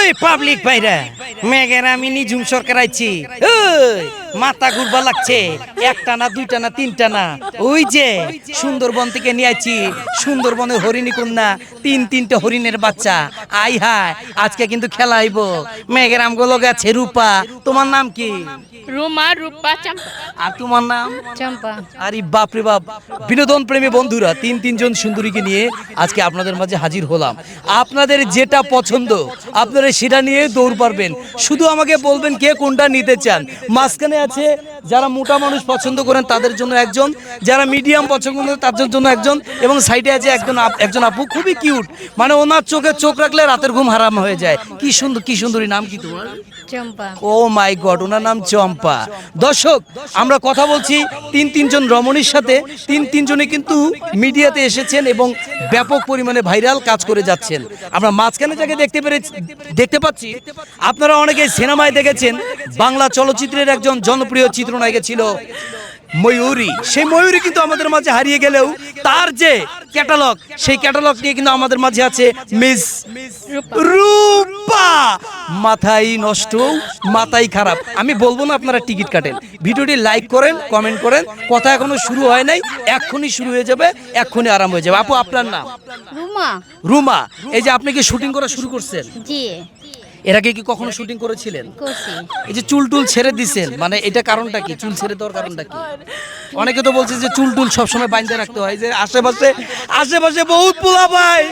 ওই পাবলিক ভাইরা মেঘের আমি নিজুম সরকার আইছি ওই মাথা ঘুরবা লাগছে একটা না দুইটা না তিনটা না ওই যে সুন্দরবন থেকে নিয়ে আইছি সুন্দরবনের হরিণী কন্যা তিনটা হরিণের বাচ্চা আই হায় আজকে কিন্তু খেলা আইব মেঘের আমগুলো গেছে রূপা তোমার নাম কি রুমা রূপা চম্পা আর তোমার নাম চম্পা আরে বাপ রে বাপ বিনোদন প্রেমী বন্ধুরা তিনজন সুন্দরীকে নিয়ে আজকে আপনাদের মাঝে হাজির হলাম আপনাদের যেটা পছন্দ আপনারা সেটা নিয়ে দৌড় পারবেন শুধু আমাকে বলবেন কে কোনটা নিতে চান মাঝখানে আছে যারা মোটা মানুষ পছন্দ করেন তাদের জন্য একজন যারা মিডিয়াম পছন্দ করেন তাদের জন্য একজন এবং সাইডে আছে একজন আপু খুবই কিউট মানে ওনার চোখে চোখ রাখলে রাতের ঘুম হারাম হয়ে যায় কি সুন্দরী নাম কি তোমার চম্পা ও মাই গড ওনার নাম চম্পা দর্শক আমরা কথা বলছি তিনজন রমণীর সাথে তিনজনে কিন্তু মিডিয়াতে এসেছেন এবং ব্যাপক পরিমাণে ভাইরাল কাজ করে যাচ্ছেন আমরা মাঝখানে যাকে দেখতে পাচ্ছি আপনারা অনেকে সিনেমায় দেখেছেন বাংলা চলচ্চিত্রের একজন জনপ্রিয় চিত্রনায়িকা ছিল ময়ূরী সেই ময়ূরী কিন্তু আমাদের মাঝে হারিয়ে গেলেও তার যে ক্যাটালগ সেই ক্যাটালগ নিয়ে কিন্তু আমাদের মাঝে আছে মিস রূপা মাথায় নষ্ট মাথায় খারাপ আমি বলবো না আপনারা টিকিট কাটেন ভিডিওটি লাইক করেন কমেন্ট করেন কথা এখনো শুরু হয় নাই এক্ষুনি শুরু হয়ে যাবে এক্ষুনি আরাম হয়ে যাবে আপু আপনার নাম রুমা রুমা এই যে আপনি কি শুটিং করা শুরু করছেন জি এর আগে কি কখনো শুটিং করেছিলেন করছি এই যে চুল ছেড়ে দিছেন মানে এটা কারণটা কি চুল ছেড়ে দেওয়ার কারণটা কি অনেকে তো বলছে যে চুল সবসময় বাইন্ধে রাখতে হয় যে আশেপাশে বহুত পোলা ভাই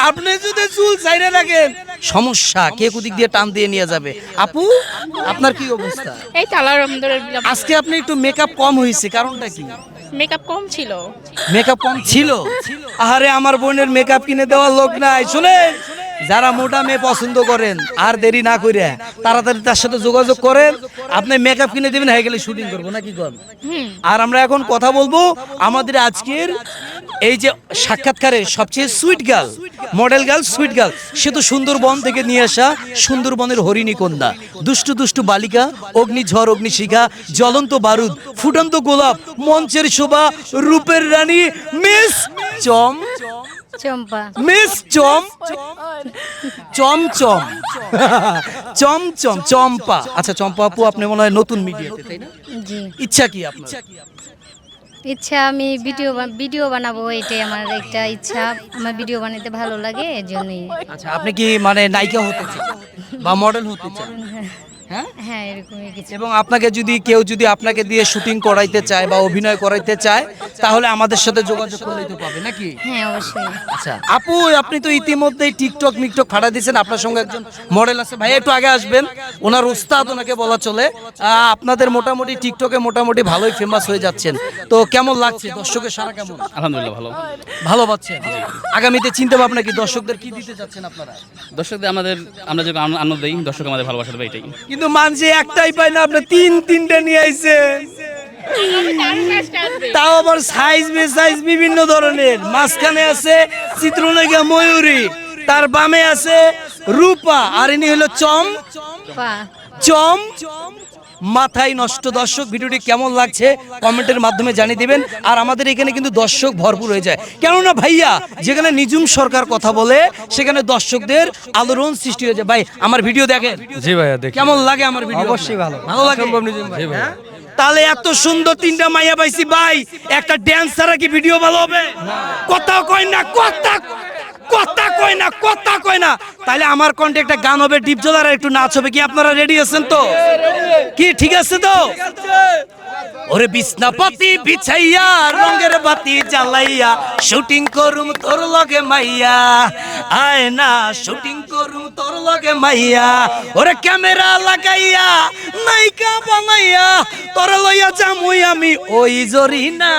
আপনি যদি চুল ছেড়ে রাখেন সমস্যা কে কুদিক দিয়ে টান দিয়ে নিয়ে যাবে আপু আপনার কি অবস্থা এই তো আলহামদুলিল্লাহ আজকে আপনি একটু মেকআপ কম হয়েছে কারণটা কি মেকআপ কম ছিল মেকআপ কম ছিল আরে আমার বোনের মেকআপ কিনে দেওয়ার লোক নাই শুনেন যারা মোটা মেয়ে পছন্দ করেন আর দেরি না করে তাড়াতাড়ি তার সাথে যোগাযোগ করেন আপনি মেকআপ কিনে দেবেন হয়ে গেলে শুটিং করবো নাকি কর আর আমরা এখন কথা বলবো আমাদের আজকের এই যে সাক্ষাৎকারের সবচেয়ে sweet girl model girl sweet girl সে তো সুন্দরবন থেকে নিয়ে আসা সুন্দরবনের হরিণী কন্যা দুষ্টু বালিকা অগ্নিঝড় অগ্নিশিখা জ্বলন্ত বারুদ ফুটন্ত গোলাপ মঞ্চের শোভা রূপের রানী মিস চম্পা মিস চম্পা আচ্ছা চম্পা আপু আপনি মনে হয় নতুন মিডিয়াতে তাই না জি ইচ্ছা কি আপনার ইচ্ছা আমি ভিডিও বানাবো এটাই আমার একটা ইচ্ছা আমার ভিডিও বানাতে ভালো লাগে এর জন্যই আচ্ছা আপনি কি মানে নায়িকা হতে চান বা মডেল হতে চান হ্যাঁ হ্যাঁ এরকমই কিছু এবং আপনাকে কেউ যদি আপনাকে দিয়ে শুটিং করাইতে চায় বা অভিনয় করাইতে চায় তাহলে আমাদের সাথে যোগাযোগ করলেই তো পাবে নাকি হ্যাঁ অবশ্যই আচ্ছা আপু আপনি তো ইতিমধ্যেই টিকটক ফাটা দিয়েছেন আপনার সঙ্গে একজন মডেল আছে ভাই একটু আগে আসবেন ওনার ওস্তাদ ওনাকে বলা চলে আপনাদের মোটামুটি টিকটকে মোটামুটি ভালোই ফেমাস হয়ে যাচ্ছেন তো কেমন লাগছে দর্শকের সারা কেমন আলহামদুলিল্লাহ ভালো পাচ্ছেন আগামীতে চিন্তা ভাবনা কি দর্শকদের কি দিতে যাচ্ছেন আপনারা দর্শকদের আমরা যে আনন্দ দেই দর্শক আমাদের ভালোবাসা দেবে এটাই কিন্তু মানুষ একটাই পায় না আপনি তিনটা নিয়ে আইছেন তাও আবার সাইজ বিভিন্ন ধরনের মাঝখানে আছে চিত্রনায়িকা ময়ূরী তার বামে আছে রূপা আর ইনি হলো চম মাথায় নষ্ট দর্শক ভিডিওটি কেমন লাগছে কমেন্টের মাধ্যমে জানিয়ে দিবেন আর আমাদের এখানে কিন্তু দর্শক ভরপুর হয়ে যায় কেননা ভাইয়া যেখানে নিজুম সরকার কথা বলে সেখানে দর্শকদের আলোড়ন সৃষ্টি হয়ে যায় ভাই আমার ভিডিও দেখেন জি ভাইয়া দেখি কেমন লাগে আমার ভিডিও অবশ্যই ভালো লাগে নিজুম ভাই হ্যাঁ? তাহলে এত সুন্দর তিনটা মাইয়া পাইছি ভাই একটা ড্যান্স ছাড়া কি ভিডিও ভালো হবে কথা কয় না তাহলে আমার কণ্ঠে একটা গান হবে ডিপজলার একটু নাচ হবে কি আপনারা রেডি আছেন তো কি ঠিক আছে তো ওরে বিছনাপাতি বিছাইয়া রঙের বাতি জ্বালাইয়া শুটিং করুম তোর লগে মাইয়া আয় না শুটিং করুম তোর লগে মাইয়া ওরে ক্যামেরা লাগাইয়া নায়িকা বানাইয়া তোর লইয়া যামুই আমি ওই জরিনা